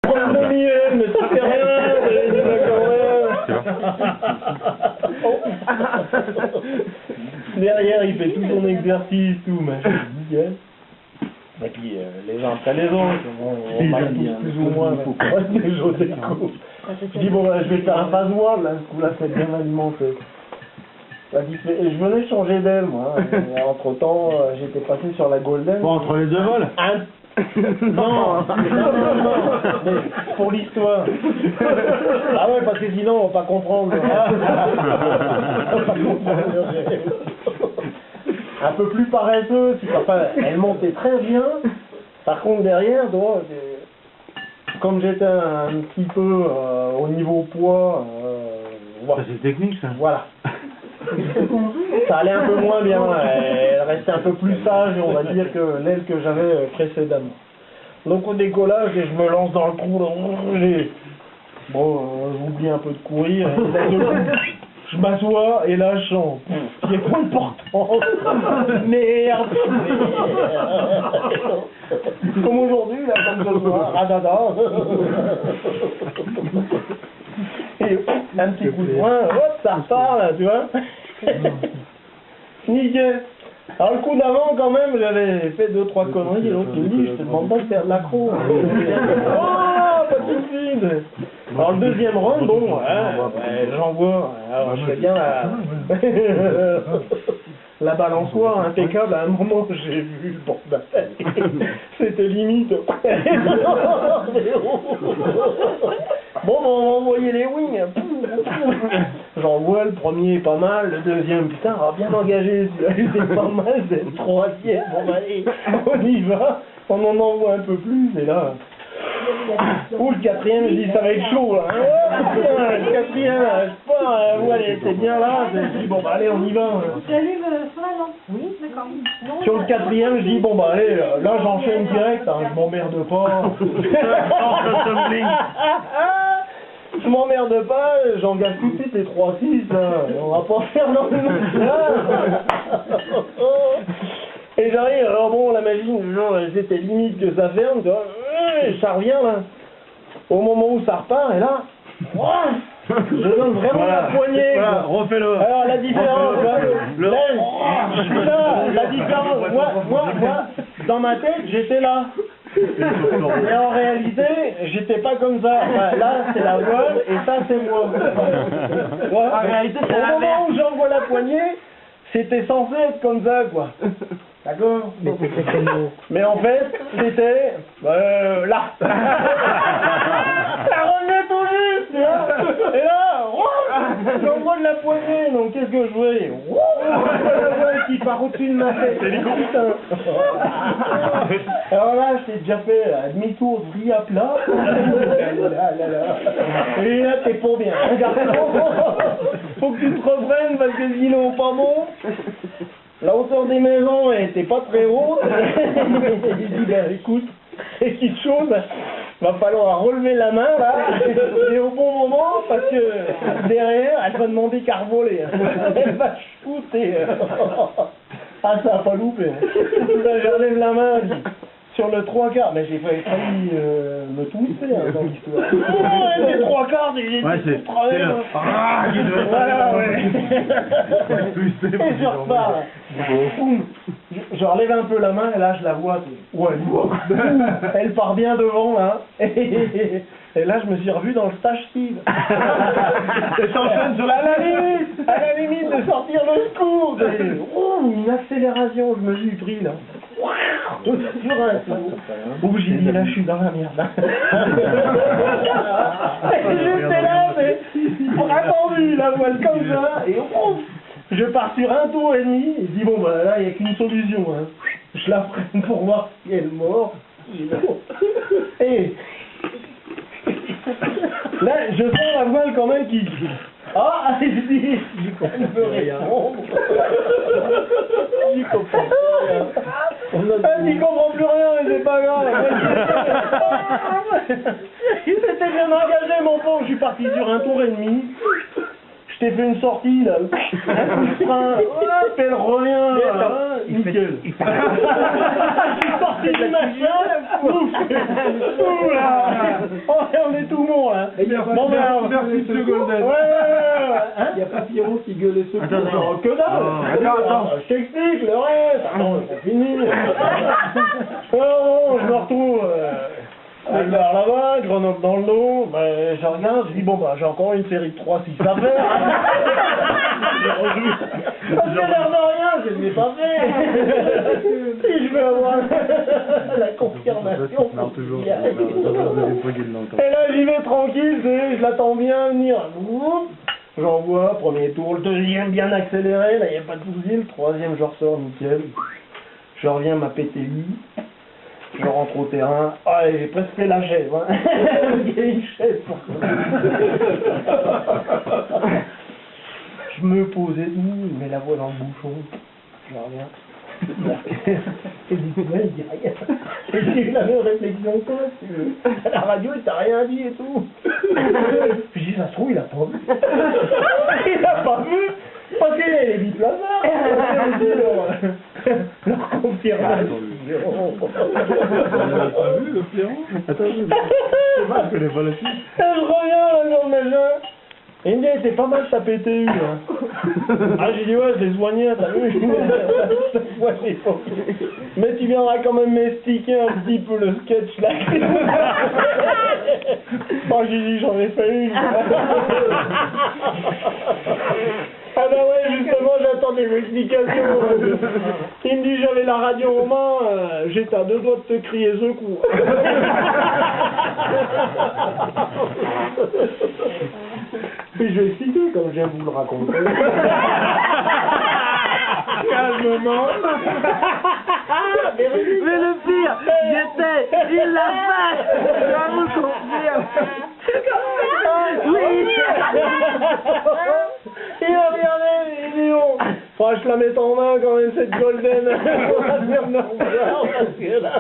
Une demi-heure, mais ça fait rien. Derrière, il fait tout son exercice, tout, machin, nickel. Et puis, les uns après les autres, on marche tous plus ou moins, il faut pas déjouer le coup. Je dis, bon, je vais faire un passe-moi, là, ce coup-là, c'est bien alimenté. Je venais changer d'aile, moi. Entre-temps, j'étais passé sur la Golden. Bon, entre les deux vols non, mais pour l'histoire. Ah ouais, parce que sinon, on va pas comprendre. Un peu plus paresseux, enfin, elle montait très bien. Par contre, derrière, comme j'étais un petit peu au niveau poids, voilà. C'est technique, ça. Voilà. Ça allait un peu moins bien, elle restait un peu plus sage, on va dire, que l'aile que j'avais précédemment. Donc au décollage, je me lance dans le trou, j'oublie un peu de courir, je m'assois et là je chante. J'ai pas de portant. Merde. Comme aujourd'hui, là, comme ce soir, radada. Et un petit coup de poing, hop, ça repart là, tu vois. Nickel. Alors le coup d'avant quand même, j'avais fait 2-3 conneries, et l'autre il me dit, je te demande pas de faire de l'accro. Oh, pas tout de suite. Alors le deuxième round, bon, j'envoie, alors je fais bien la balançoire impeccable, à un moment j'ai vu le bordel, c'était limite. Bon, on va envoyer les wings. J'en vois le premier pas mal, le deuxième, putain, bien engagé, c'est pas mal, c'est le troisième, bon allez, on y va, on en envoie un peu plus, et là... Ou le quatrième, je dis ça va être chaud là, le quatrième, je sais pas, ouais, c'est bien là, je dis bon bah allez on y va. J'allume sur la lampe. Oui, d'accord. Sur le quatrième, je dis bon bah allez, là j'enchaîne direct, hein, je m'emmerde pas. Je m'emmerde pas, j'engage tout de suite les 3-6, on va pas faire non Et j'arrive, alors bon, la magie, genre, c'était limite que ça ferme, tu vois, ça revient là. Au moment où ça repart, et là, je donne vraiment la poignée. Voilà, refais-le. Alors la différence, la différence, moi, dans ma tête, j'étais là. Mais en réalité, j'étais pas comme ça. Enfin, là, c'est la voile et ça, c'est moi. En réalité, c'est au moment où j'envoie la poignée, c'était censé être comme ça, quoi. D'accord? Mais en fait, c'était là. Ça revenait tout juste, tu vois. Et là, j'envoie de la poignée, donc qu'est-ce que je fais? La voile qui part au-dessus de ma tête. Putain. Alors là, je t'ai déjà fait un demi-tour pris à plat. Et là, t'es pas bien. Faut que tu te reprennes parce que sinon, pas bon. La hauteur des maisons était pas très haute. Il dit, ben écoute, c'est quelque chose, va falloir relever la main là, et au bon moment, parce que derrière, elle va demander qu'à revoler. Elle va shooter. Ah, ça a pas loupé. Là, je relève la main, sur le 3/4, mais j'ai failli me twister dans l'histoire. Oh, les 3/4, j'ai tout travers. Voilà, ouais. Et je repars. Je relève un peu la main, et là, je la vois. Ouais, elle part bien devant, là. Et là, je me suis revu dans le stage Steve. Et t'enchaînes sur à la limite de sortir le secours. Une accélération, je me suis pris, là. Sur un coup. Où j'ai dit, là, je suis dans la merde. J'étais là, mais vraiment vu la voile comme ça, et je pars sur un tour et demi, et je dis, bon, bah là, il n'y a qu'une solution. Hein. Je la freine pour voir si elle est morte. Et là, je sens la voile quand même qui... Ah, je dis, elle peut répondre. J'y comprends plus rien. Elle n'y comprend plus rien, mais c'est pas grave. Il s'était bien engagé, mon pauvre. Je suis parti sur un tour et demi. Je t'ai fait une sortie, là. Un coup de frein, hop, elle revient, là, hein, nickel. Je suis sorti du machin, ouf, là. Oh, on est tout bon, là. Bon, ben, Versus le Golden. ouais, hein. Il y a pas Pierrot qui gueulait ce Attends, coup. Non, que dalle. Attends. Je t'explique, le reste. Attends, c'est fini. Oh, je me retrouve à la gare là-bas, Grenoble dans le dos. Ben, je regarde, je dis, bon, bah, j'ai encore une série de 3-6 à faire. Parce que l'air de rien, je ne l'ai pas fait. Et je vais avoir la confirmation. toujours. Et là, j'y vais tranquille, je l'attends bien venir. J'envoie, premier tour, le deuxième bien accéléré, là, il n'y a pas de souci. Le troisième, je ressors, nickel. Je reviens, ma PTI. Je rentre au terrain. Ah, j'ai presque fait la chaise, hein. Il y a une chaise pour ça. Je me posais, il met la voix dans le bouchon. Je reviens. Et du coup, il dit rien. Et j'ai eu la même réflexion que toi, à la radio, il t'a rien dit et tout. Puis je dis, ça se trouve, il a pas vu. Il a pas vu, parce qu'il est vite là, leur confirmation. Le Pierrot. Attends, je connais pas la suite. Je reviens là dans le machin. Et il me dit, t'es pas mal ta PTU, hein. Ah, j'ai dit, ouais, je l'ai soigné, t'as vu? Mais tu viendras quand même m'expliquer un petit peu le sketch là. Moi, j'ai dit, j'en ai fait une. Ah bah ouais, justement, j'attends des explications. Il me dit, j'avais la radio aux mains, j'étais à 2 doigts de te crier secours. Puis je vais expliquer comme je viens de vous le raconter. Calmement. Mais le pire, il l'a fait. Je vous confirme. Oui. Il a regardé, il dit oh, faudra que je la mette en main quand même cette Golden. On va faire normal, parce que là...